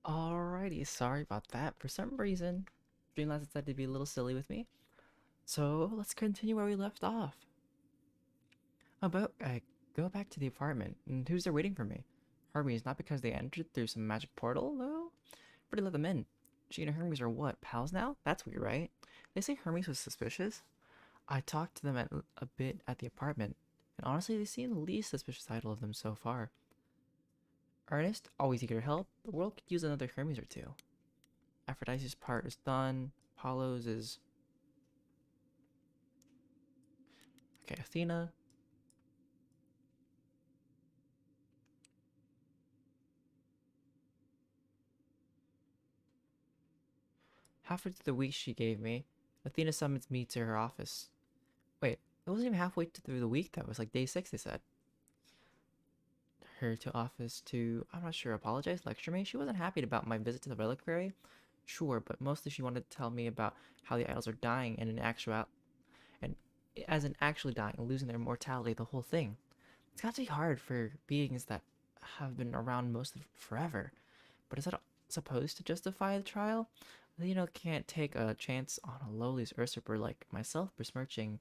Alrighty, sorry about that. For some reason, Dreamland decided to be a little silly with me. So let's continue where we left off. About I go back to the apartment, and who's there waiting for me? Hermes, not because they entered through some magic portal, though. Pretty let them in. She and Hermes are what, pals now? That's weird, right? They say Hermes was suspicious. I talked to them a bit at the apartment, and honestly, they seem the least suspicious idol of them so far. Ernest, always eager to help. The world could use another Hermes or two. Aphrodite's part is done. Apollo's is okay. Athena. Halfway through the week she gave me, Athena summons me to her office. Wait, it wasn't even halfway through the week though. It was like day 6, they said. Her to office to, I'm not sure, apologize, lecture me. She wasn't happy about my visit to the reliquary. Sure, but mostly she wanted to tell me about how the idols are dying and in actual and as in actually dying and losing their mortality, the whole thing. It's got to be hard for beings that have been around most of forever. But is that supposed to justify the trial? Can't take a chance on a lowly usurper like myself besmirching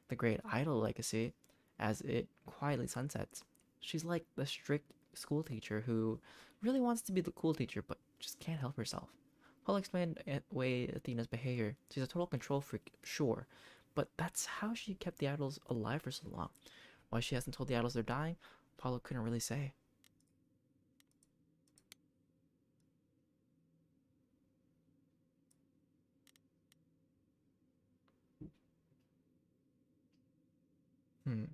the great idol legacy as it quietly sunsets. She's like the strict school teacher who really wants to be the cool teacher but just can't help herself. Paul explained away Athena's behavior. She's a total control freak, sure, but that's how she kept the idols alive for so long. Why she hasn't told the idols they're dying, Paulo couldn't really say. Hmm.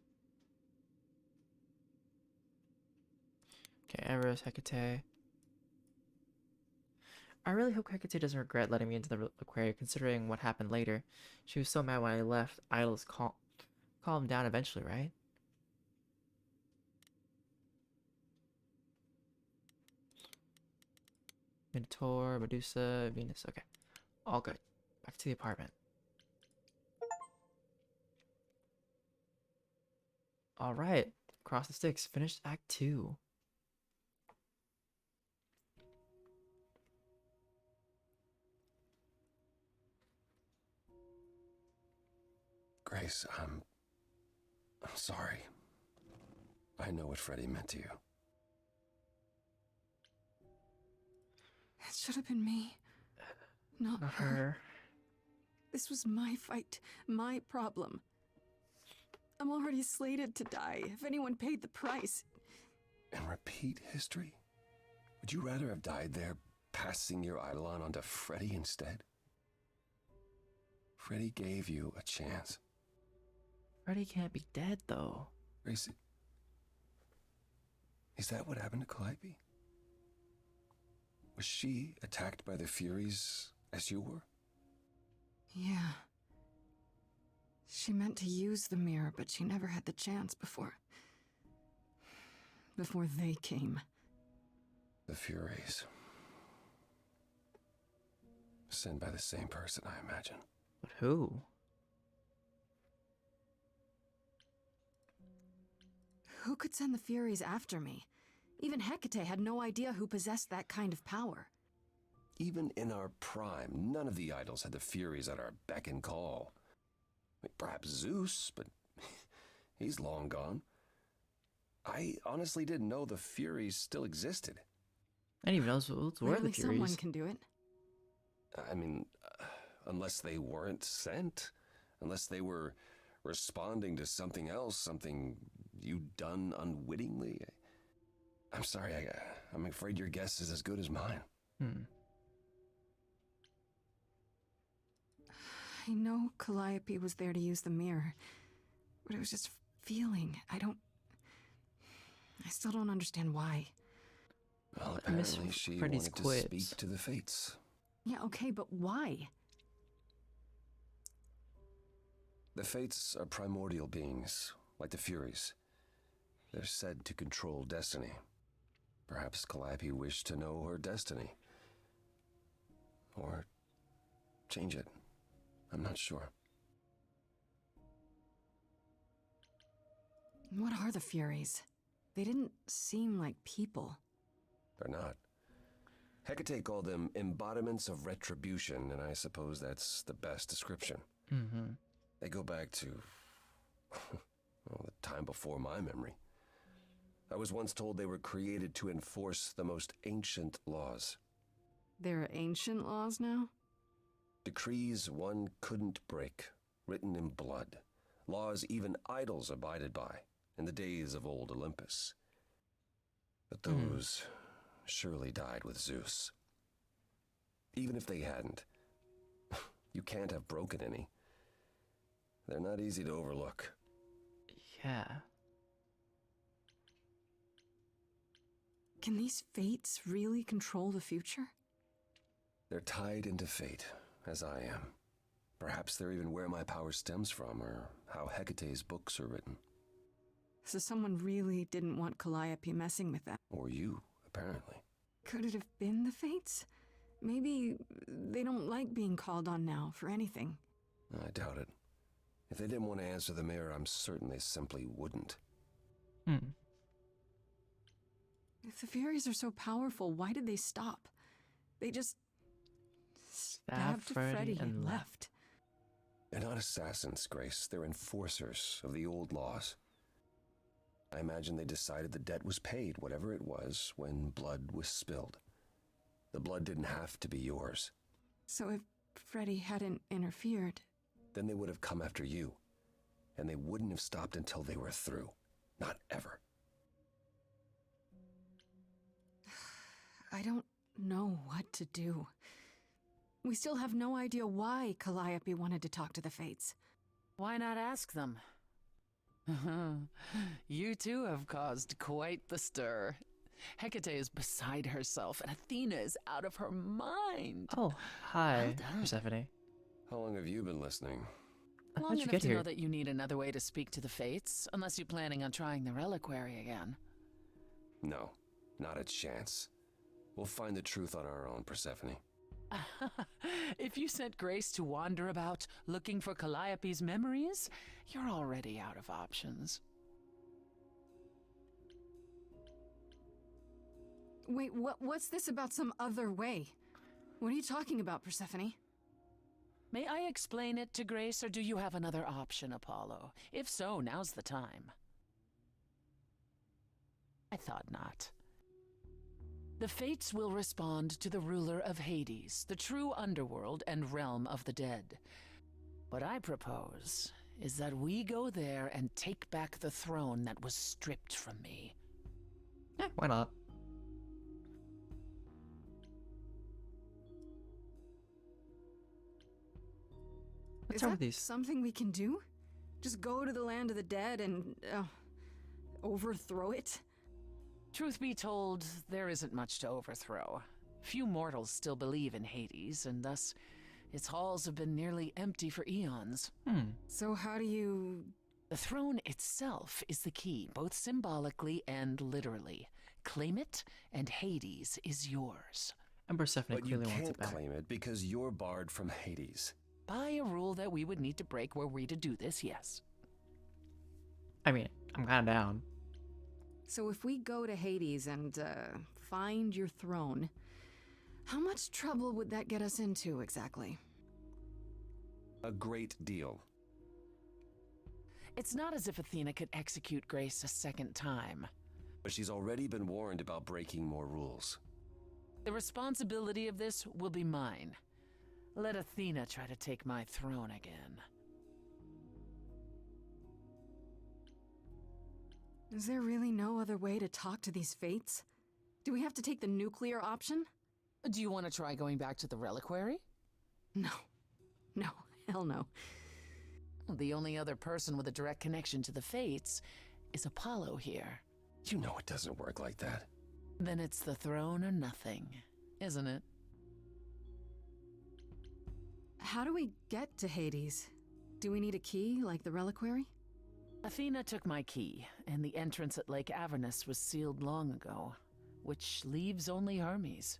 Okay, Eros, Hecate. I really hope Hecate doesn't regret letting me into the aquarium considering what happened later. She was so mad when I left. Idols calm down eventually, right? Minotaur, Medusa, Venus. Okay, all good. Back to the apartment. All right, cross the sticks. Finished Act 2. Grace, I'm sorry. I know what Freddie meant to you. It should have been me, not Not her. her. This was my fight, my problem. I'm already slated to die if anyone paid the price. And repeat history? Would you rather have died there, passing your eidolon onto Freddie instead? Freddie gave you a chance. Freddy can't be dead though. Grace, is that what happened to Calliope? Was she attacked by the Furies as you were? Yeah. She meant to use the mirror, but she never had the chance before they came. The Furies. Sent by the same person, I imagine. But who? Who could send the Furies after me? Even Hecate had no idea who possessed that kind of power. Even in our prime, none of the idols had the Furies at our beck and call. Perhaps Zeus, but he's long gone. I honestly didn't know the Furies still existed. I didn't even know those were the Clearly someone Furies. can do it. I mean, unless they weren't sent. Unless they were responding to something else, something you'd done unwittingly. I'm sorry, I'm afraid your guess is as good as mine. Hmm. I know Calliope was there to use the mirror, but it was just feeling. I still don't understand why. Well, I miss apparently she Freddy's wanted to quips. speak to the fates. Yeah, okay, but why? The fates are primordial beings, like the Furies. They're said to control destiny. Perhaps Calliope wished to know her destiny. Or change it. I'm not sure. What are the Furies? They didn't seem like people. They're not. Hecate called them embodiments of retribution, and I suppose that's the best description. Mm-hmm. They go back to, well, the time before my memory. I was once told they were created to enforce the most ancient laws. There are ancient laws now? Decrees one couldn't break, written in blood. Laws even idols abided by in the days of old Olympus. But those surely died with Zeus. Even if they hadn't, you can't have broken any. They're not easy to overlook. Yeah. Can these fates really control the future? They're tied into fate, as I am. Perhaps they're even where my power stems from, or how Hecate's books are written. So someone really didn't want Calliope messing with them. Or you, apparently. Could it have been the fates? Maybe they don't like being called on now for anything. I doubt it. If they didn't want to answer the mayor, I'm certain they simply wouldn't. If the fairies are so powerful, why did they stop? They just stabbed Freddy and left. They're not assassins, Grace. They're enforcers of the old laws. I imagine they decided the debt was paid, whatever it was, when blood was spilled. The blood didn't have to be yours. So if Freddy hadn't interfered... Then they would have come after you. And they wouldn't have stopped until they were through. Not ever. I don't know what to do. We still have no idea why Calliope wanted to talk to the Fates. Why not ask them? You too have caused quite the stir. Hecate is beside herself, and Athena is out of her mind. Oh, hi, Well done. Persephone. How long have you been listening? How'd Long you enough get to here? know that you need another way to speak to the Fates, unless you're planning on trying the reliquary again. No, not a chance. We'll find the truth on our own, Persephone. If you sent Grace to wander about looking for Calliope's memories, you're already out of options. Wait, what's this about some other way? What are you talking about, Persephone? May I explain it to Grace, or do you have another option, Apollo? If so, now's the time. I thought not. The Fates will respond to the ruler of Hades, the true underworld and realm of the dead. What I propose is that we go there and take back the throne that was stripped from me. Yeah, why not? What's Is wrong that with these? something we can do? Just go to the land of the dead and overthrow it? Truth be told, there isn't much to overthrow. Few mortals still believe in Hades, and thus its halls have been nearly empty for eons. So how do you... The throne itself is the key, both symbolically and literally. Claim it, and Hades is yours. And Persephone But you clearly wants can't it back. claim it because you're barred from Hades. By a rule that we would need to break were we to do this, yes. I mean, I'm kind of down. So if we go to Hades and find your throne, how much trouble would that get us into exactly? A great deal. It's not as if Athena could execute Grace a second time. But she's already been warned about breaking more rules. The responsibility of this will be mine. Let Athena try to take my throne again. Is there really no other way to talk to these Fates? Do we have to take the nuclear option? Do you want to try going back to the reliquary? No. No, hell no. The only other person with a direct connection to the Fates is Apollo here. You know it doesn't work like that. Then it's the throne or nothing, isn't it? How do we get to Hades? Do we need a key, like the reliquary? Athena took my key, and the entrance at Lake Avernus was sealed long ago, which leaves only Hermes.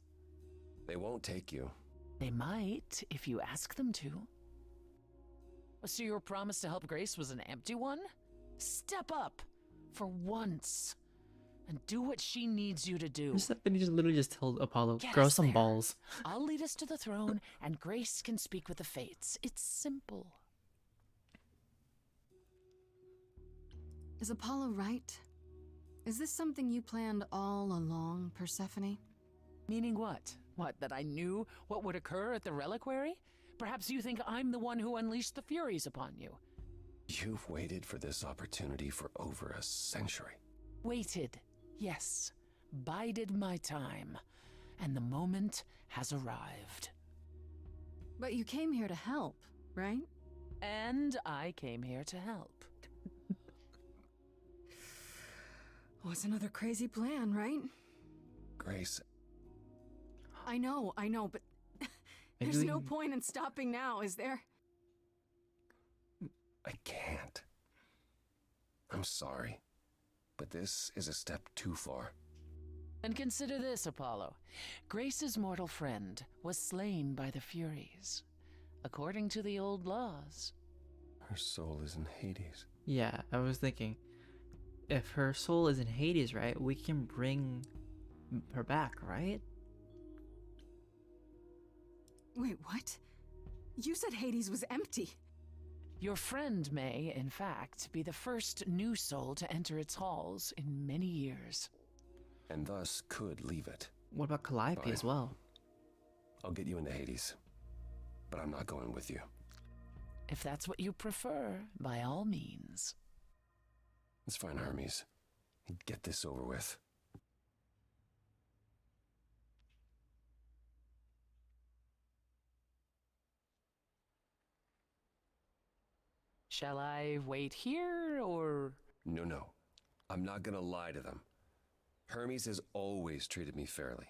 They won't take you. They might, if you ask them to. So your promise to help Grace was an empty one? Step up, for once, and do what she needs you to do. Persephone just literally just told Apollo, Get grow us some there. balls. I'll lead us to the throne, and Grace can speak with the Fates. It's simple. Is Apollo right? Is this something you planned all along, Persephone? Meaning what? What, that I knew what would occur at the reliquary? Perhaps you think I'm the one who unleashed the Furies upon you. You've waited for this opportunity for over a century. Waited, yes. Bided my time. And the moment has arrived. But you came here to help, right? And I came here to help. Oh, it's another crazy plan, right? Grace, I know, but Maybe there's no we- point in stopping now, is there? I can't. I'm sorry, but this is a step too far. And consider this, Apollo. Grace's mortal friend was slain by the Furies. According to the old laws. Her soul is in Hades. Yeah, I was thinking, if her soul is in Hades, right, we can bring her back, right? Wait, what? You said Hades was empty. Your friend may, in fact, be the first new soul to enter its halls in many years. And thus could leave it. What about Calliope Fine. as well? I'll get you into Hades, but I'm not going with you. If that's what you prefer, by all means. It's fine, Hermes. Get this over with. Shall I wait here, or... No. I'm not gonna lie to them. Hermes has always treated me fairly.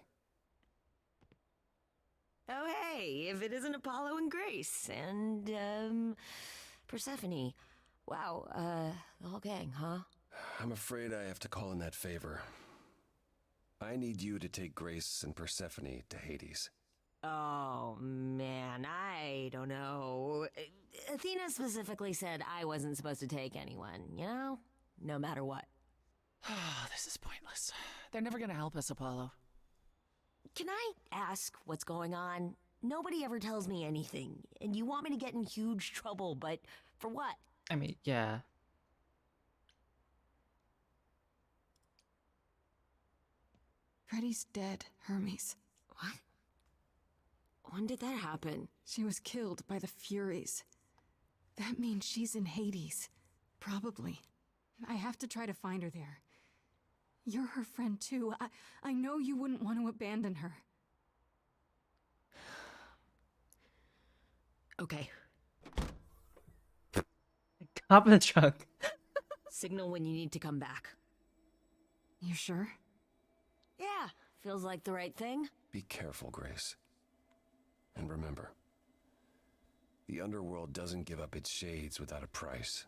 Oh, hey, if it isn't Apollo and Grace and, Persephone. Wow, the whole gang, huh? I'm afraid I have to call in that favor. I need you to take Grace and Persephone to Hades. Oh, man, I don't know. Athena specifically said I wasn't supposed to take anyone, you know? No matter what. This is pointless. They're never gonna help us, Apollo. Can I ask what's going on? Nobody ever tells me anything, and you want me to get in huge trouble, but for what? I mean, yeah. Freddie's dead, Hermes. What? When did that happen? She was killed by the Furies. That means she's in Hades. Probably. I have to try to find her there. You're her friend too. I know you wouldn't want to abandon her. Okay, Hop in the truck. signal when you need to come back. You sure? Yeah, feels like the right thing. Be careful, Grace. And remember, the underworld doesn't give up its shades without a price.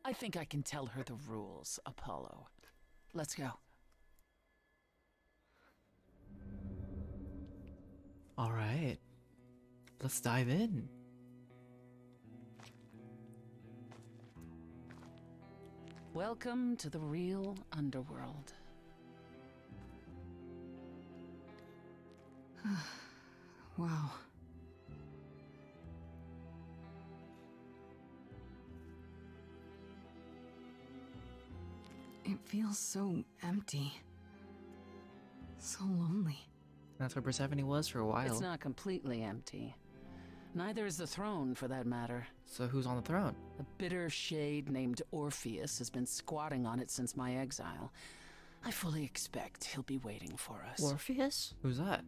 I think I can tell her the rules, Apollo. Let's go. All right. Let's dive in. Welcome to the real underworld. Wow. It feels so empty. So lonely. That's where Persephone was for a while. It's not completely empty. Neither is the throne, for that matter. So who's on the throne? A bitter shade named Orpheus has been squatting on it since my exile. I fully expect he'll be waiting for us. Orpheus? Who's that?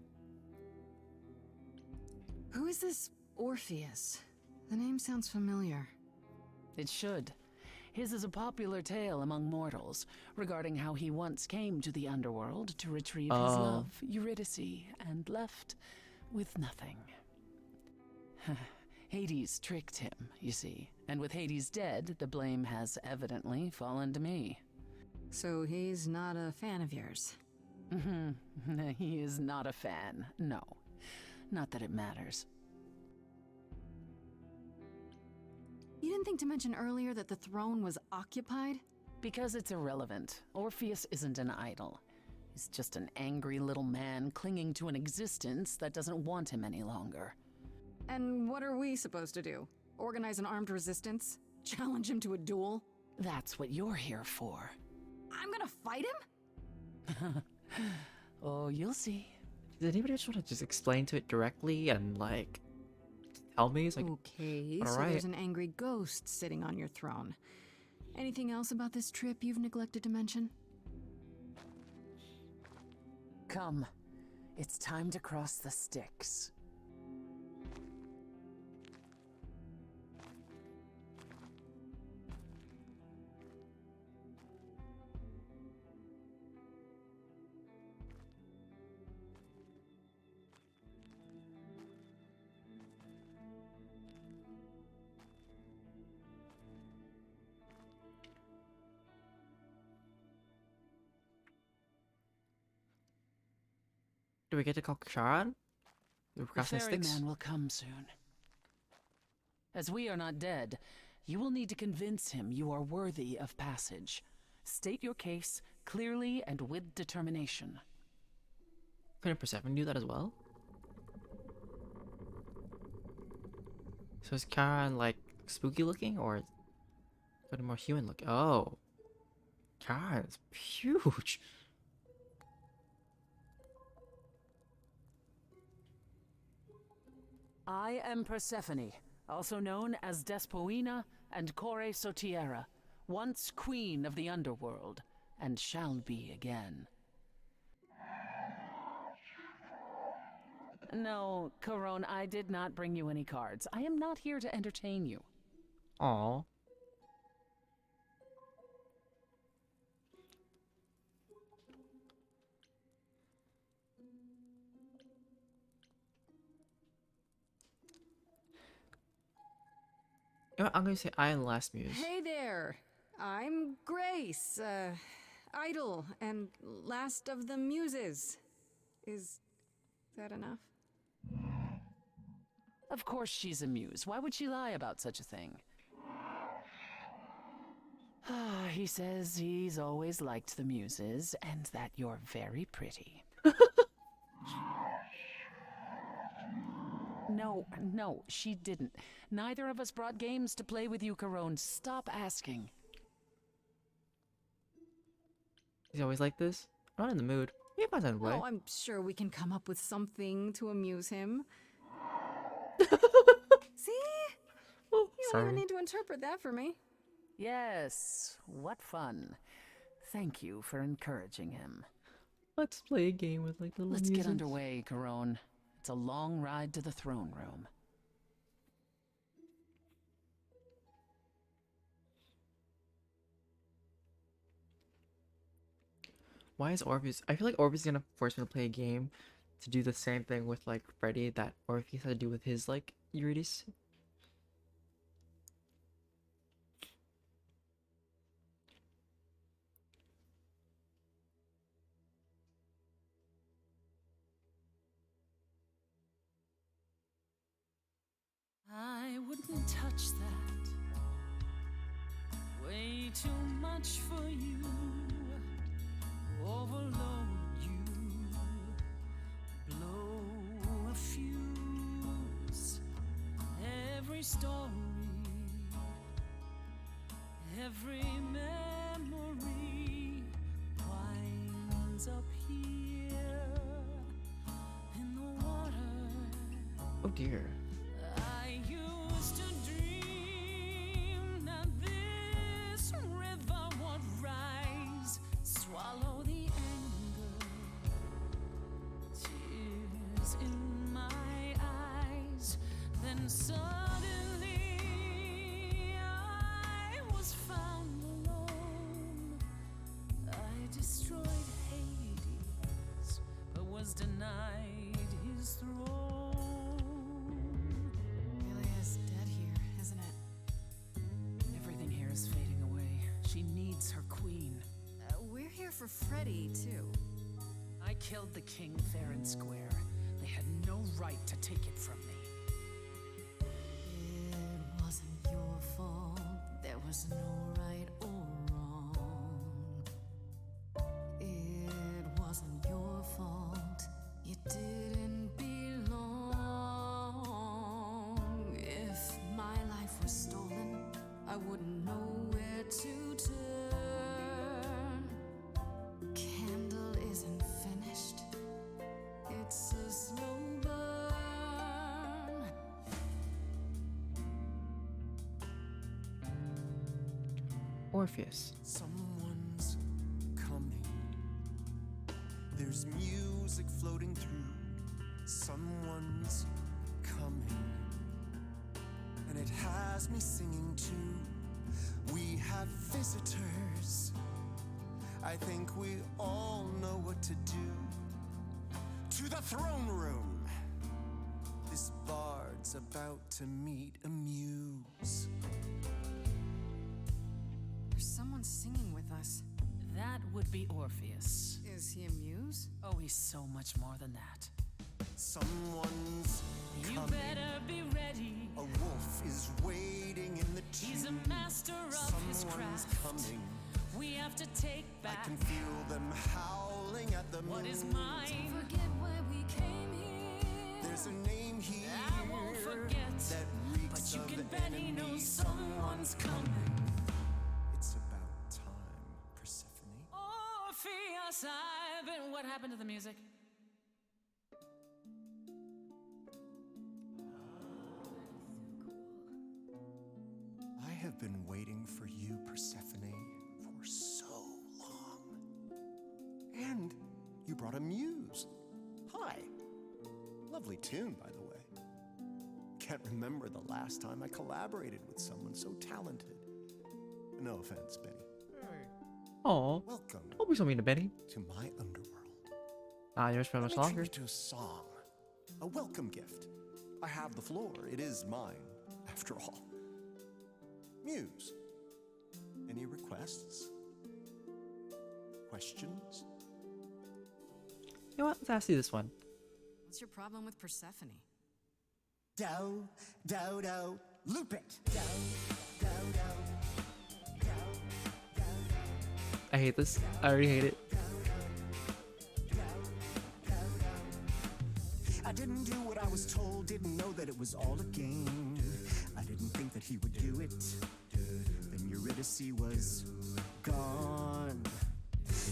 Who is this Orpheus? The name sounds familiar. It should. His is a popular tale among mortals regarding how he once came to the underworld to retrieve his Oh. love, Eurydice, and left with nothing. Hades tricked him, you see, and with Hades dead, the blame has evidently fallen to me. So he's not a fan of yours? He is not a fan, no. Not that it matters. You didn't think to mention earlier that the throne was occupied? Because it's irrelevant. Orpheus isn't an idol. He's just an angry little man clinging to an existence that doesn't want him any longer. And what are we supposed to do? Organize an armed resistance? Challenge him to a duel? That's what you're here for. I'm gonna fight him? Oh, you'll see. Does anybody just want to just explain to it directly and like tell me? It's like, Okay, so alright. there's an angry ghost sitting on your throne. Anything else about this trip you've neglected to mention? Come. It's time to cross the Styx. do we get to call Charon? We're The crossing the Styx? ferryman will come soon. As we are not dead, you will need to convince him you are worthy of passage. State your case clearly and with determination. Couldn't Persephone do that as well? So is Charon like spooky looking or kind of more human looking? Oh, Charon's huge. I am Persephone, also known as Despoina and Kore Sotiera, once queen of the underworld, and shall be again. No, Corone, I did not bring you any cards. I am not here to entertain you. Aw. You know what, I'm gonna say I am the last muse. Hey there! I'm Grace, idol and last of the muses. Is that enough? Of course she's a muse. Why would she lie about such a thing? He says he's always liked the muses, and that you're very pretty. No, she didn't. Neither of us brought games to play with you, Corone. Stop asking. He's always like this. I'm not in the mood. He finds that way. Oh, I'm sure we can come up with something to amuse him. See? Oh, You don't sorry. even need to interpret that for me. Yes, what fun. Thank you for encouraging him. Let's play a game with like little Let's get musings. underway, Corone. It's a long ride to the throne room. Why is Orpheus? I feel like Orpheus is gonna force me to play a game to do the same thing with like Freddy that Orpheus had to do with his like Eurydice. I wouldn't touch that. Way too much for you. Overload you. Blow a fuse. Every story. Every memory winds up here in the water. Oh dear. I used to dream that this river would rise, swallow the anger, tears in my eyes. Then suddenly I was found alone. I destroyed Hades, but was denied his throne. Really is dead here, isn't it? Everything here is fading away. She needs her queen. We're here for Freddy, too. I killed the king fair and square. They had no right to take it from me. It wasn't your fault. There was no right or wrong. Orpheus. Someone's coming. There's music floating through. Someone's coming. And it has me singing too. We have visitors. I think we all know what to do. To the throne room. This bard's about to meet a muse. There's someone singing with us. That would be Orpheus. Is he a muse? Oh, he's so much more than that. Someone's You coming. better be ready. A wolf is waiting in the tomb. He's a master of his Someone's craft. coming. We have to take I back can feel them howling at the moon. what is mine. Forget why we came here. There's a name here I won't forget, that reeks but you of can bet he enemy. knows someone's coming. It's about time, Persephone. Orpheus, I've been. What happened to the music? I have been waiting for you, Persephone, for so long. And you brought a muse. Hi. Lovely tune, by the way. Can't remember the last time I collaborated with someone so talented. No offense, Benny. Oh, Welcome don't be so mean to Benny. to my underworld. Ah, yours for much Let me treat longer. you to a song, a welcome gift. I have the floor. It is mine, after all. Muse. Any requests? Questions? You know what? Let's ask you this one. What's your problem with Persephone? Do, do, do, loop it. Do, do, do. I hate this. I already hate it. I didn't do what I was told, didn't know that it was all a game. I didn't think that he would do it. Then Eurydice was gone.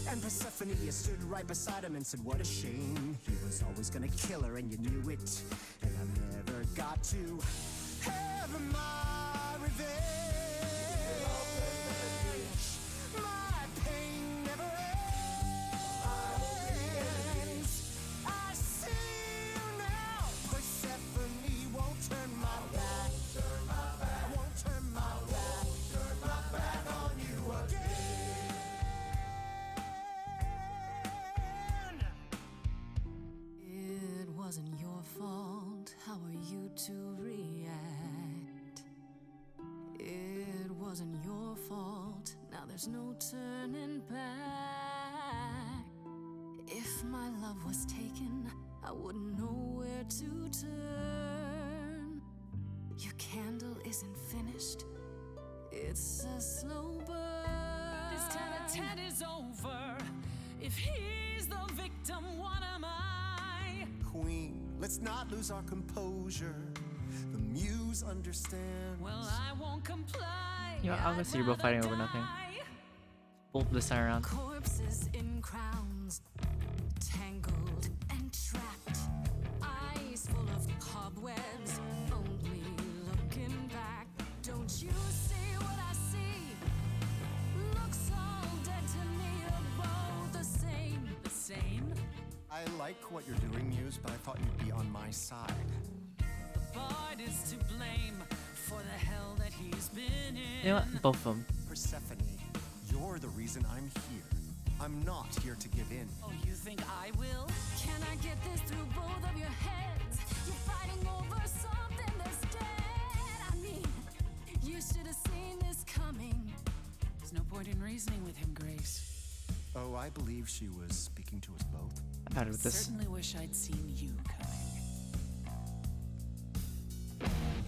And Persephone, you stood right beside him and said, what a shame. He was always gonna kill her and you knew it. And I never got to have my revenge. My pain never ends. I see you now. Persephone won't turn my back. Won't turn my back. Turn my back on you again. It wasn't your fault. How are you to react? It wasn't your fault. Now there's no turning back. If my love was taken, I wouldn't know where to turn. Your candle isn't finished. It's a slow burn. This tete-a-tete is over. If he's the victim, what am I? Queen, let's not lose our composure. The muse understands. Well, I won't comply. You know, I'm gonna see you're both I'd fighting over rather nothing. die. Both this time around. Corpses in crowns, tangled and trapped. Eyes full of cobwebs, only looking back. Don't you see what I see? Looks all dead to me, they're both the same. The same? I like what you're doing, Muse, but I thought you'd be on my side. The bard is to blame for the hell that he's been in. You know what? Both of them. Persephone, you're the reason I'm here. I'm not here to give in. Oh, you think I will? Can I get this through both of your heads? You're fighting over something that's dead. I mean, you should have seen this coming. There's no point in reasoning with him, Grace. Oh, I believe she was speaking to us both. I've had it with this. Certainly wish I'd seen you coming.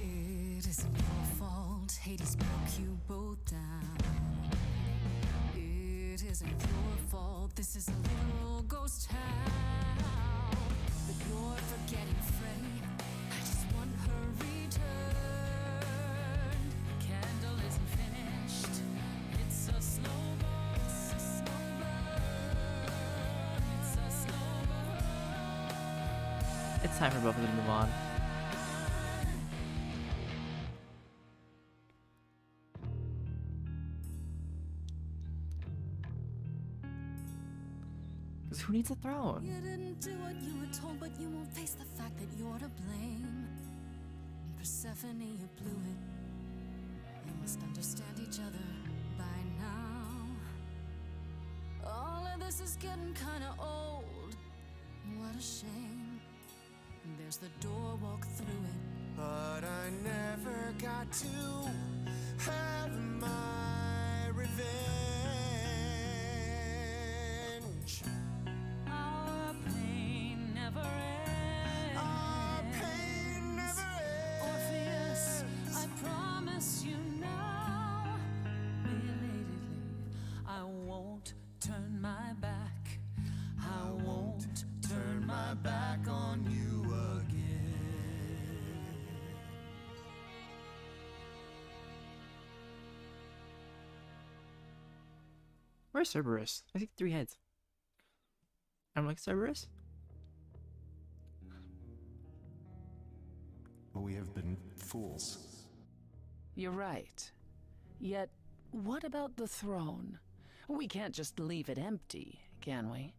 It isn't your fault. Hades broke you both down. It isn't your fault. This is a little ghost town. But you're forgetting Freddie. I just want her return. The candle isn't finished. It's a slow burn. It's a slow burn. It's a slow burn. It's time for both of them to move on. who needs a throne? You didn't do what you were told, but you won't face the fact that you're to blame. Persephone, you blew it. You must understand each other by now. All of this is getting kinda old. What a shame. There's the door, walk through it. But I never got to have my revenge. Our pain never ends. Our pain never Orpheus, I promise you now, belatedly, I won't turn my back. I won't turn my back on you again. Where's Cerberus? I see 3 heads. I'm like, Cerberus? We have been fools. You're right. Yet, what about the throne? We can't just leave it empty, can we?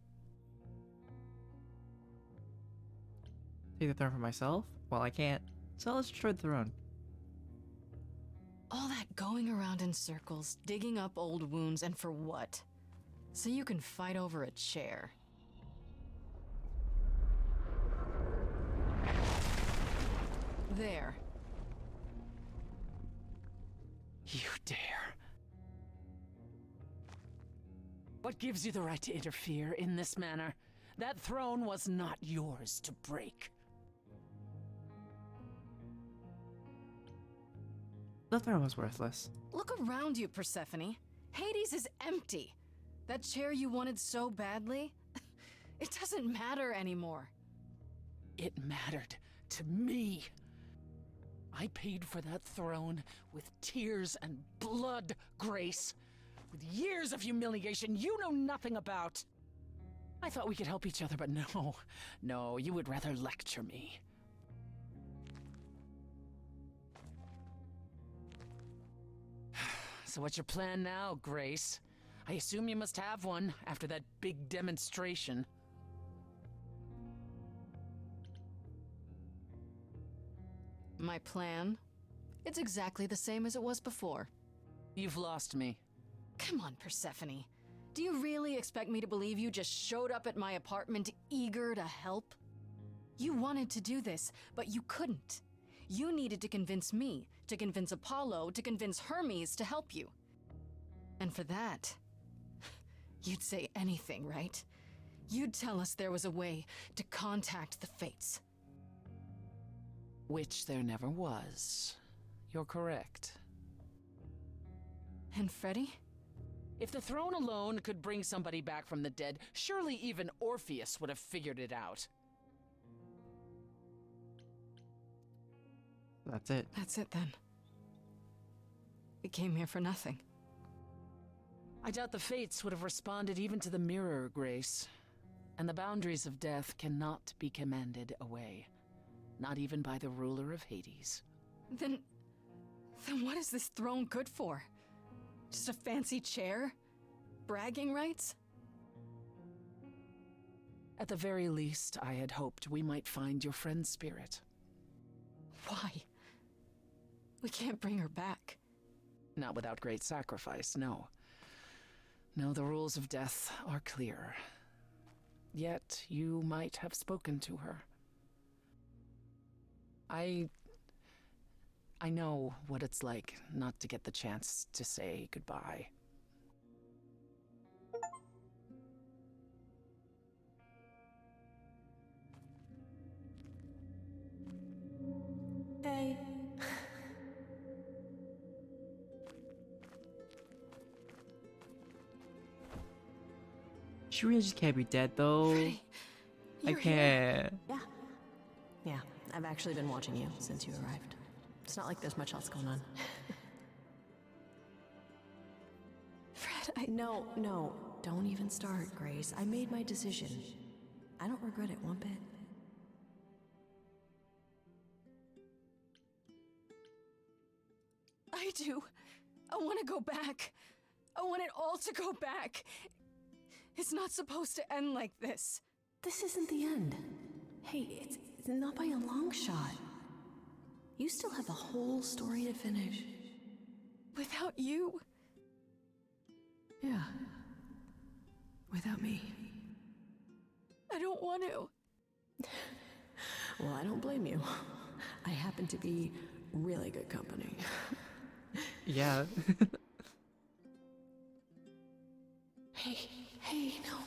Take the throne for myself? Well, I can't. So let's destroy the throne. All that going around in circles, digging up old wounds, and for what? So you can fight over a chair. There. You dare. What gives you the right to interfere in this manner? That throne was not yours to break. The throne was worthless. Look around you, Persephone. Hades is empty. That chair you wanted so badly, it doesn't matter anymore. It mattered to me. I paid for that throne with tears and blood, Grace. With years of humiliation you know nothing about. I thought we could help each other, but no, you would rather lecture me. So what's your plan now, Grace? I assume you must have one after that big demonstration. My plan? It's exactly the same as it was before. You've lost me. Come on, Persephone. Do you really expect me to believe you just showed up at my apartment eager to help? You wanted to do this, but you couldn't. You needed to convince me, to convince Apollo, to convince Hermes to help you. And for that, you'd say anything, right? You'd tell us there was a way to contact the Fates. Which there never was. You're correct. And Freddy? If the throne alone could bring somebody back from the dead, surely even Orpheus would have figured it out. That's it. That's it then. We came here for nothing. I doubt the Fates would have responded even to the mirror, Grace. And the boundaries of death cannot be commanded away. Not even by the ruler of Hades. Then what is this throne good for? Just a fancy chair? Bragging rights? At the very least, I had hoped we might find your friend's spirit. Why? We can't bring her back. Not without great sacrifice, no. No, the rules of death are clear. Yet, you might have spoken to her. I know what it's like not to get the chance to say goodbye. Hey. She really just can't be dead though. Freddy, I you're here. can't. Yeah, I've actually been watching you since you arrived. It's not like there's much else going on. Fred, No, don't even start, Grace. I made my decision. I don't regret it one bit. I do. I want to go back. I want it all to go back. It's not supposed to end like this. This isn't the end. Hey, it's not by a long shot. You still have a whole story to finish. Without you? Yeah. Without me. I don't want to. Well, I don't blame you. I happen to be really good company. Yeah. Hey, no.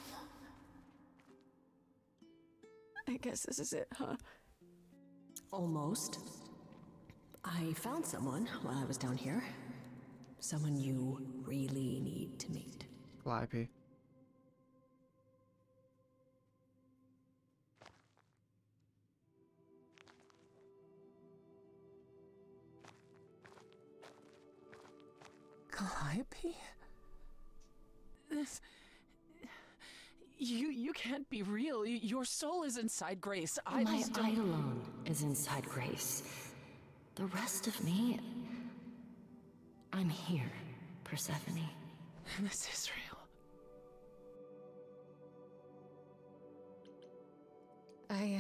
I guess this is it, huh? Almost. I found someone while I was down here. Someone you really need to meet. Calliope. Calliope? This... You can't be real. Your soul is inside Grace. My Idols don't... Eidolon is inside Grace. The rest of me... I'm here, Persephone. This is real. I,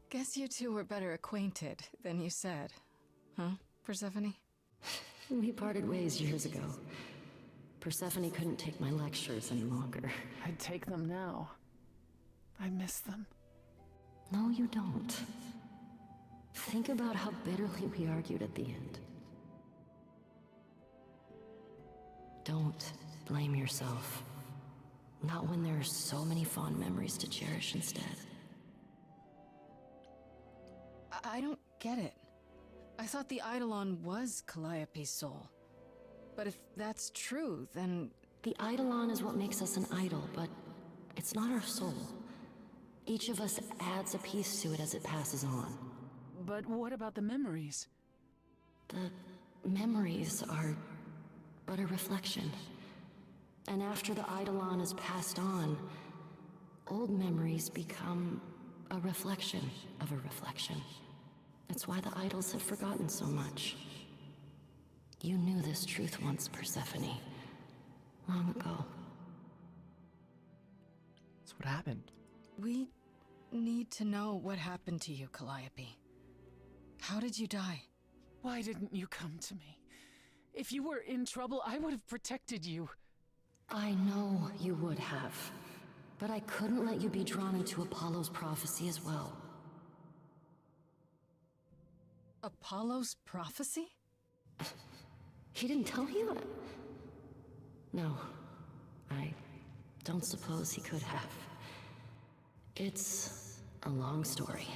guess you two were better acquainted than you said. Huh, Persephone? We parted ways years ago. Persephone couldn't take my lectures any longer. I'd take them now. I miss them. No, you don't. Think about how bitterly we argued at the end. Don't blame yourself. Not when there are so many fond memories to cherish instead. I don't get it. I thought the Eidolon was Calliope's soul. But if that's true, then... The Eidolon is what makes us an idol, but it's not our soul. Each of us adds a piece to it as it passes on. But what about the memories? The memories are but a reflection. And after the Eidolon is passed on, old memories become a reflection of a reflection. That's why the idols have forgotten so much. You knew this truth once, Persephone. Long ago. That's what happened. We need to know what happened to you, Calliope. How did you die? Why didn't you come to me? If you were in trouble, I would have protected you. I know you would have. But I couldn't let you be drawn into Apollo's prophecy as well. Apollo's prophecy? He didn't tell you? No. I don't suppose he could have. It's a long story.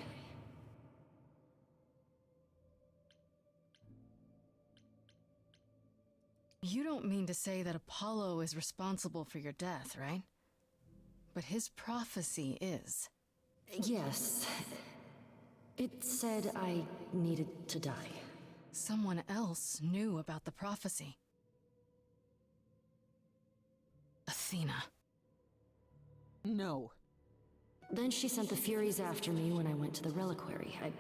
You don't mean to say that Apollo is responsible for your death, right? But his prophecy is. Yes. It said I needed to die. Someone else knew about the prophecy. Athena. No. Then she sent the Furies after me when I went to the reliquary. I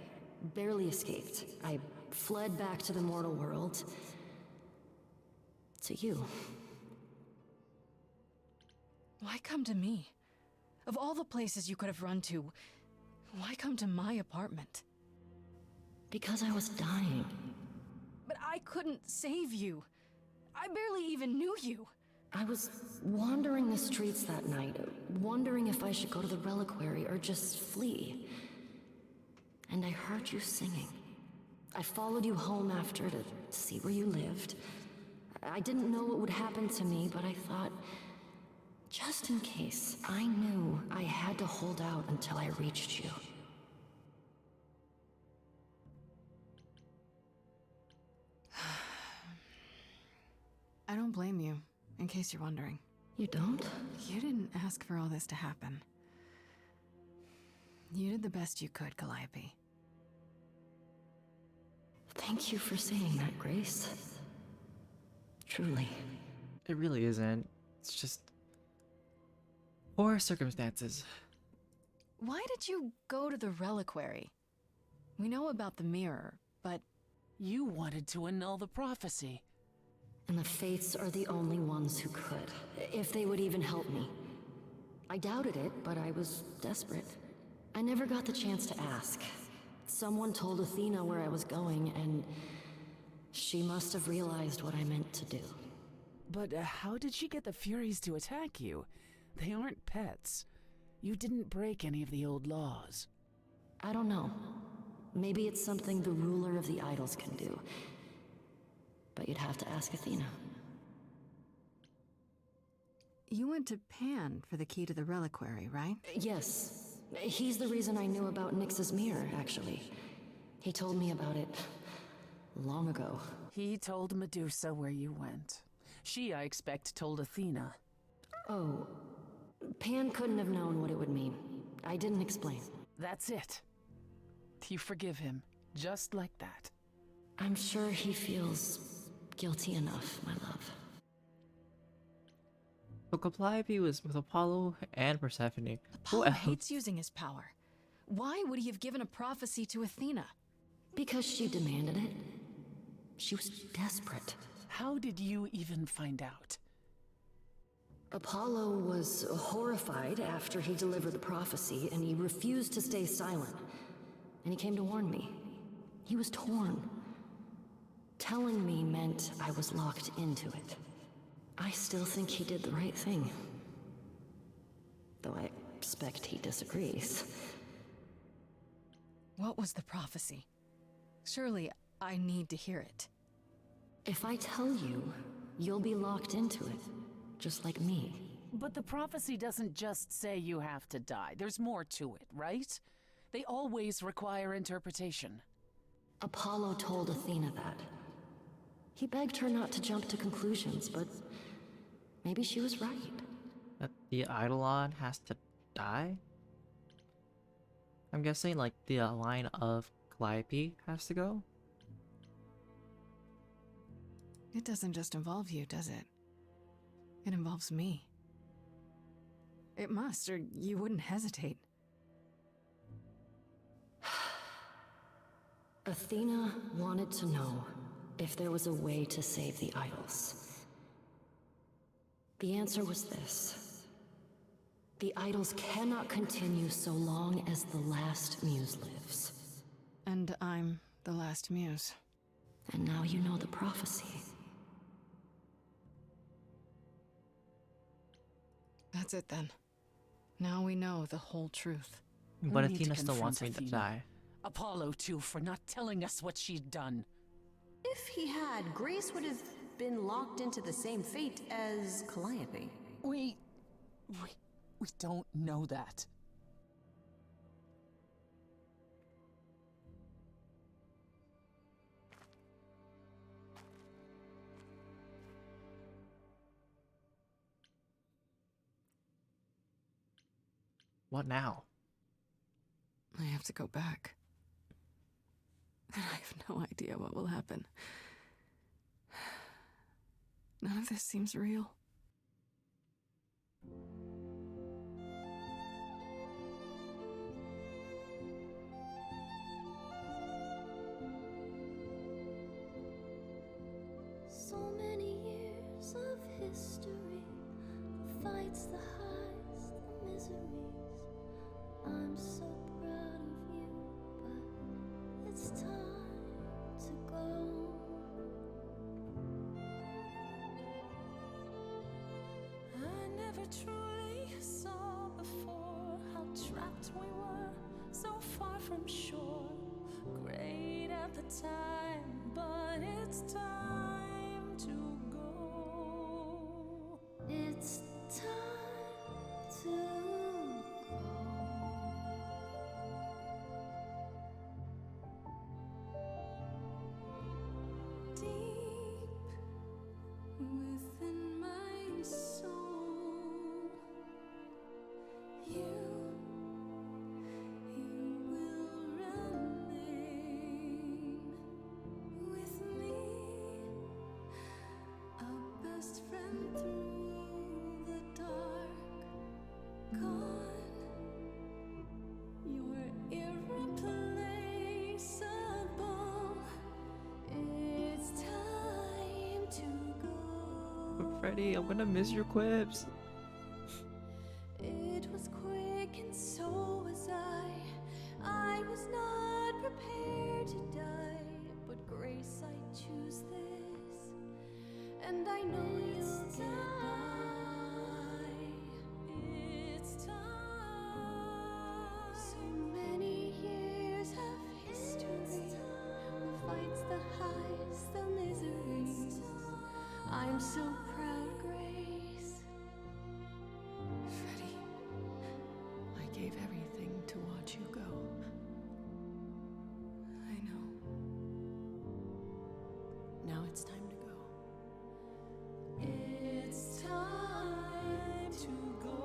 barely escaped. I fled back to the mortal world. To you. Why come to me? Of all the places you could have run to, why come to my apartment? Because I was dying. But I couldn't save you. I barely even knew you. I was wandering the streets that night, wondering if I should go to the reliquary or just flee. And I heard you singing. I followed you home after to see where you lived. I didn't know what would happen to me, but I thought, just in case, I knew I had to hold out until I reached you. I don't blame you, in case you're wondering. You don't? You didn't ask for all this to happen. You did the best you could, Calliope. Thank you for saying that, Grace. Truly. It really isn't. It's just poor circumstances. Why did you go to the reliquary? We know about the mirror, but... You wanted to annul the prophecy. And the Fates are the only ones who could, if they would even help me. I doubted it, but I was desperate. I never got the chance to ask. Someone told Athena where I was going, and she must have realized what I meant to do. But how did she get the Furies to attack you? They aren't pets. You didn't break any of the old laws. I don't know. Maybe it's something the ruler of the idols can do. But you'd have to ask Athena. You went to Pan for the key to the reliquary, right? Yes. He's the reason I knew about Nyx's mirror, actually. He told me about it long ago. He told Medusa where you went. She, I expect, told Athena. Oh, Pan couldn't have known what it would mean. I didn't explain. That's it. You forgive him, just like that. I'm sure he feels guilty enough, my love. So Calliope was with Apollo and Persephone. Who Apollo else? hates using his power. Why would he have given a prophecy to Athena? Because she demanded it. She was desperate. How did you even find out? Apollo was horrified after he delivered the prophecy, and he refused to stay silent. And he came to warn me. He was torn. Telling me meant I was locked into it. I still think he did the right thing. Though I expect he disagrees. What was the prophecy? Surely I need to hear it. If I tell you, you'll be locked into it, just like me. But the prophecy doesn't just say you have to die. There's more to it, right? They always require interpretation. Apollo told Athena that. He begged her not to jump to conclusions, but maybe she was right. That the Eidolon has to die? I'm guessing like the line of Calliope has to go? It doesn't just involve you, does it? It involves me. It must, or you wouldn't hesitate. Athena wanted to know if there was a way to save the idols. The answer was this. The idols cannot continue so long as the last muse lives. And I'm the last muse. And now you know the prophecy. That's it then. Now we know the whole truth. But We need to Athena still wants me confront to Athena. die. Apollo, too, for not telling us what she'd done. If he had, Grace would have been locked into the same fate as Calliope. We don't know that. What now? I have to go back. And I have no idea what will happen. None of this seems real. So many years of history, the fights, the highs, the miseries. I'm so proud of you, but it's time to go. I never truly saw before how trapped we were, so far from shore. Great at the time, but it's time to go. It's time to go. Deep within my soul, you will remain with me, a best friend through the dark. Gone, you're irreplaceable. It's time to go. But Freddy, I'm gonna miss your quips. It and I know you'll get by. It's time. So many years of history, the fights, the highs, the miseries. I'm so proud, Grace. Freddie, I gave everything to watch you go. I know. Now it's time to go. It's time to go.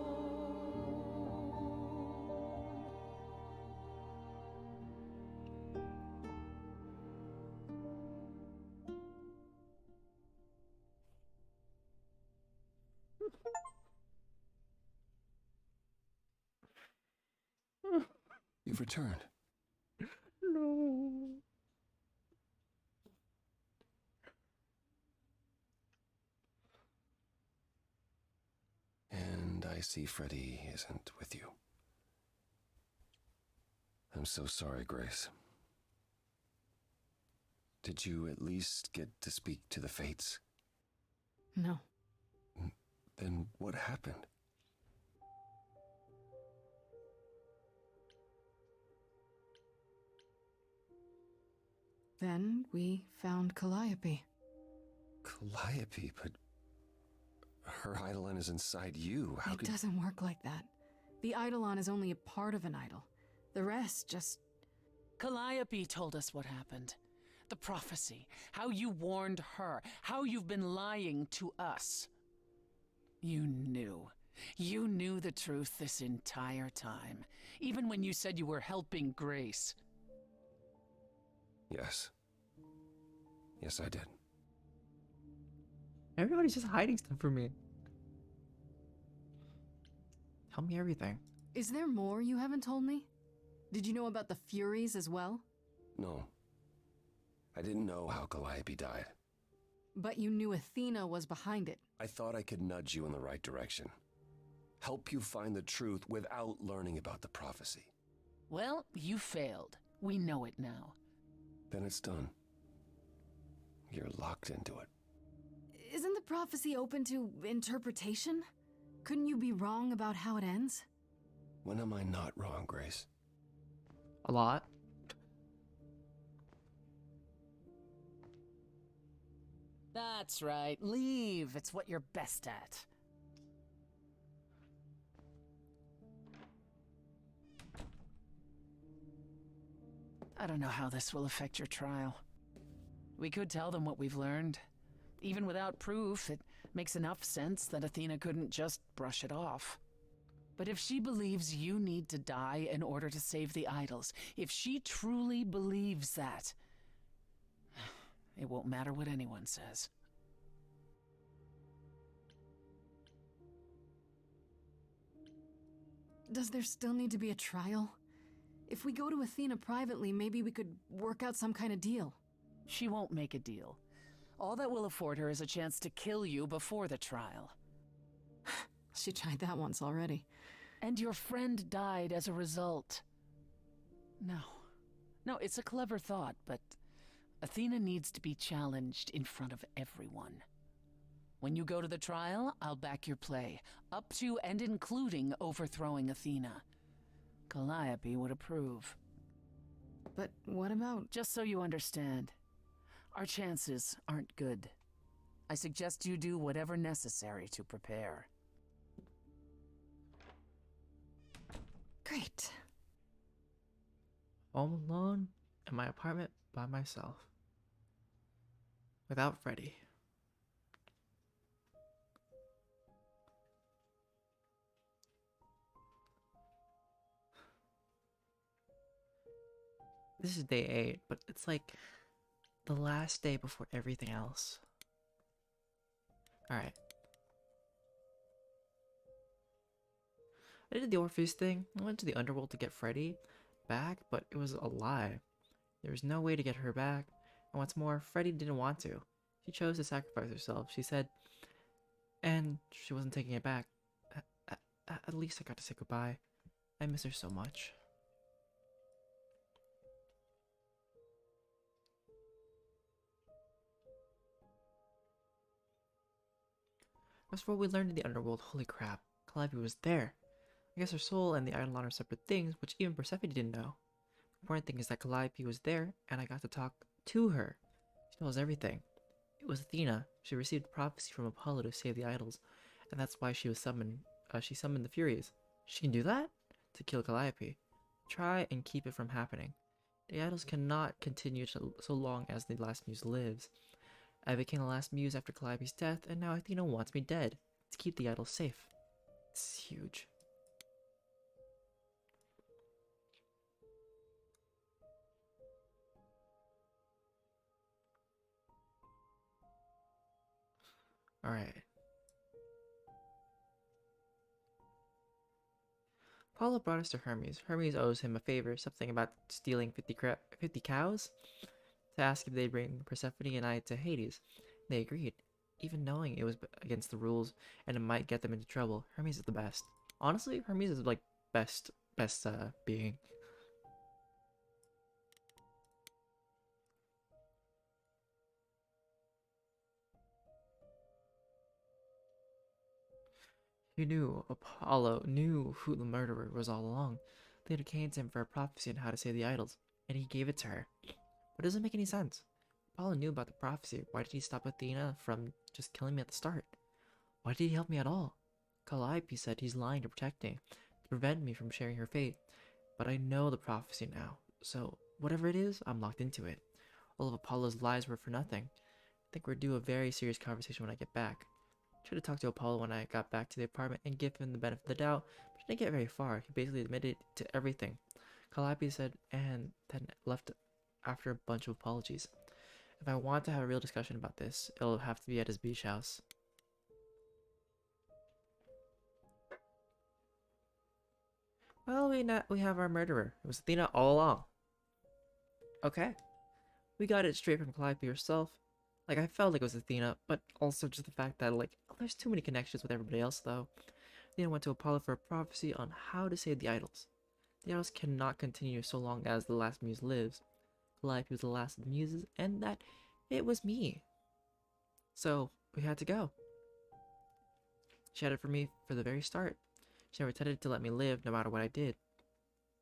You've returned. No. And I see Freddie isn't with you. I'm so sorry, Grace. Did you at least get to speak to the Fates? No. Then what happened? Then we found Calliope. Calliope, but her Eidolon is inside you. How It could... doesn't work like that. The Eidolon is only a part of an idol. The rest just... Calliope told us what happened. The prophecy, how you warned her, how you've been lying to us. You knew. You knew the truth this entire time, even when you said you were helping Grace. Yes. Yes, I did. Everybody's just hiding stuff from me. Tell me everything. Is there more you haven't told me? Did you know about the Furies as well? No. I didn't know how Calliope died. But you knew Athena was behind it. I thought I could nudge you in the right direction. Help you find the truth without learning about the prophecy. Well, you failed. We know it now. Then it's done. You're locked into it. Isn't the prophecy open to interpretation? Couldn't you be wrong about how it ends? When am I not wrong, Grace? A lot. That's right. Leave. It's what you're best at. I don't know how this will affect your trial. We could tell them what we've learned. Even without proof, it makes enough sense that Athena couldn't just brush it off. But if she believes you need to die in order to save the idols, if she truly believes that, it won't matter what anyone says. Does there still need to be a trial? If we go to Athena privately, maybe we could work out some kind of deal. She won't make a deal. All that will afford her is a chance to kill you before the trial. She tried that once already. And your friend died as a result. No. No, it's a clever thought, but Athena needs to be challenged in front of everyone. When you go to the trial, I'll back your play, up to and including overthrowing Athena. Calliope would approve. But what about... Just so you understand, our chances aren't good. I suggest you do whatever necessary to prepare. Great. Home alone in my apartment by myself. Without Freddie. This is day 8, but it's like the last day before everything else. Alright. I did the Orpheus thing. I went to the underworld to get Freddie back, but it was a lie. There was no way to get her back. And what's more, Freddie didn't want to. She chose to sacrifice herself, she said. And she wasn't taking it back. At least I got to say goodbye. I miss her so much. As for what we learned in the underworld, holy crap, Calliope was there. I guess her soul and the Eidolon are separate things, which even Persephone didn't know. The important thing is that Calliope was there, and I got to talk to her. She knows everything. It was Athena. She received prophecy from Apollo to save the idols, and that's why she was summoned. She summoned the Furies. She can do that? To kill Calliope. Try and keep it from happening. The idols cannot continue so long as the last muse lives. I became the last muse after Calliope's death, and now Athena wants me dead to keep the idols safe. It's huge. Alright. Apollo brought us to Hermes. Hermes owes him a favor, something about stealing 50 cows, to ask if they'd bring Persephone and I to Hades. They agreed, even knowing it was against the rules and it might get them into trouble. Hermes is the best. Honestly, Hermes is like best being. He knew, Apollo knew who the murderer was all along. They had came to him for a prophecy on how to save the idols, and he gave it to her. But it doesn't make any sense. Apollo knew about the prophecy. Why did he stop Athena from just killing me at the start? Why did he help me at all? Calliope said he's lying to protect me, to prevent me from sharing her fate. But I know the prophecy now, so whatever it is, I'm locked into it. All of Apollo's lies were for nothing. I think we're due a very serious conversation when I get back. I tried to talk to Apollo when I got back to the apartment and give him the benefit of the doubt, but I didn't get very far. He basically admitted to everything. Calliope said, and then left after a bunch of apologies. If I want to have a real discussion about this, it'll have to be at his beach house. Well, we have our murderer. It was Athena all along. Okay. We got it straight from Calliope herself. Like, I felt like it was Athena, but also just the fact that, like, there's too many connections with everybody else, though. Athena went to Apollo for a prophecy on how to save the idols. The idols cannot continue so long as the last muse lives. Calliope was the last of the muses, and that it was me. So, we had to go. She had it for me for the very start. She never intended to let me live, no matter what I did.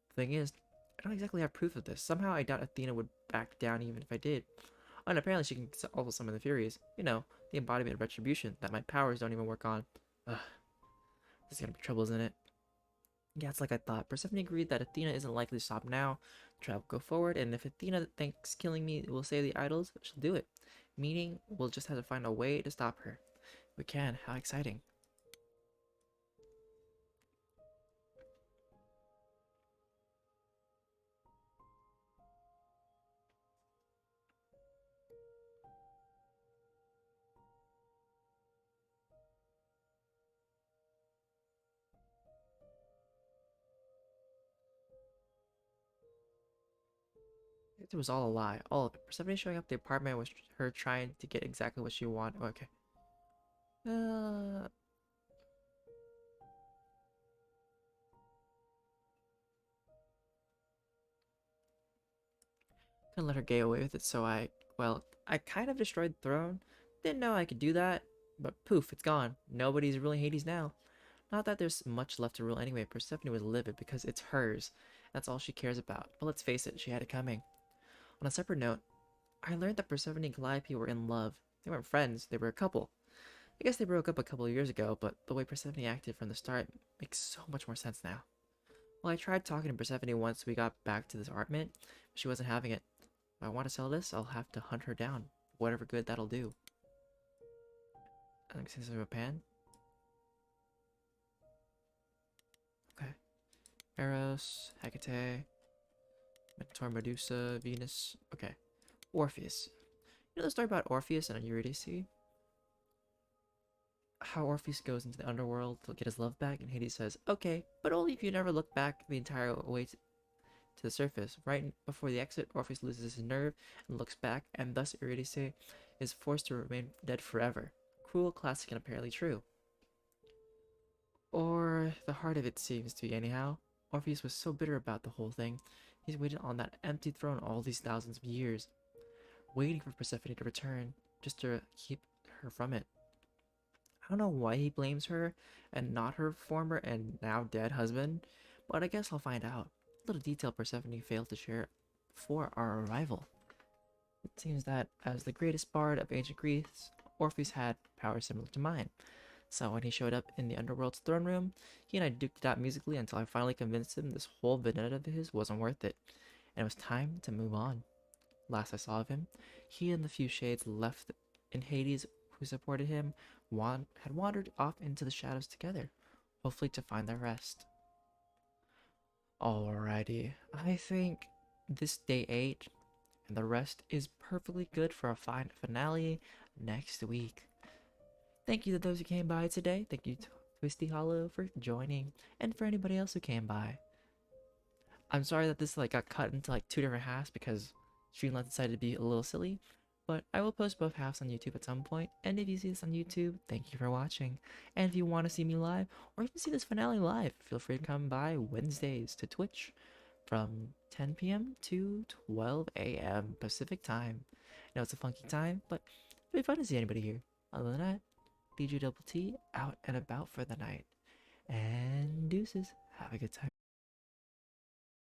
The thing is, I don't exactly have proof of this. Somehow I doubt Athena would back down even if I did. Oh, and apparently she can also summon the Furies. You know, the embodiment of retribution that my powers don't even work on. Ugh. This is gonna be trouble, isn't it? Yeah, it's like I thought. Persephone agreed that Athena isn't likely to stop now. The trial will go forward, and if Athena thinks killing me will save the idols, she'll do it. Meaning, we'll just have to find a way to stop her. We can. How exciting. It was all a lie. All of it. Persephone showing up at the apartment was her trying to get exactly what she wanted. Oh, okay. Couldn't let her get away with it, so I kind of destroyed the throne. Didn't know I could do that, but poof, it's gone. Nobody's ruling Hades now. Not that there's much left to rule anyway. Persephone was livid because it's hers. That's all she cares about. But let's face it, she had it coming. On a separate note, I learned that Persephone and Calliope were in love. They weren't friends, they were a couple. I guess they broke up a couple of years ago, but the way Persephone acted from the start makes so much more sense now. Well, I tried talking to Persephone once we got back to this apartment, but she wasn't having it. If I want to sell this, I'll have to hunt her down. Whatever good that'll do. I think since of a pan. Okay. Eros, Hecate, Minotaur, Medusa, Venus. Okay. Orpheus. You know the story about Orpheus and Eurydice? How Orpheus goes into the underworld to get his love back, and Hades says, okay, but only if you never look back the entire way to the surface. Right before the exit, Orpheus loses his nerve and looks back, and thus Eurydice is forced to remain dead forever. Cruel, classic, and apparently true. Or the heart of it seems to be anyhow. Orpheus was so bitter about the whole thing. He's waited on that empty throne all these thousands of years, waiting for Persephone to return, just to keep her from it. I don't know why he blames her and not her former and now dead husband, but I guess I'll find out. Little detail Persephone failed to share before our arrival. It seems that, as the greatest bard of ancient Greece, Orpheus had powers similar to mine. So when he showed up in the underworld's throne room, he and I duked it out musically until I finally convinced him this whole vendetta of his wasn't worth it, and it was time to move on. Last I saw of him, he and the few shades left in Hades who supported him had wandered off into the shadows together, hopefully to find their rest. Alrighty, I think this day 8 and the rest is perfectly good for a fine finale next week. Thank you to those who came by today. Thank you to Twisty Hollow for joining, and for anybody else who came by. I'm sorry that this got cut into 2 different halves because Streamlabs decided to be a little silly, but I will post both halves on YouTube at some point. And if you see this on YouTube, thank you for watching. And if you want to see me live, or even see this finale live, feel free to come by Wednesdays to Twitch from 10 p.m. to 12 a.m. Pacific time. I know it's a funky time, but it'd be fun to see anybody here. Other than that, DjDoubleT out and about for the night. And deuces. Have a good time.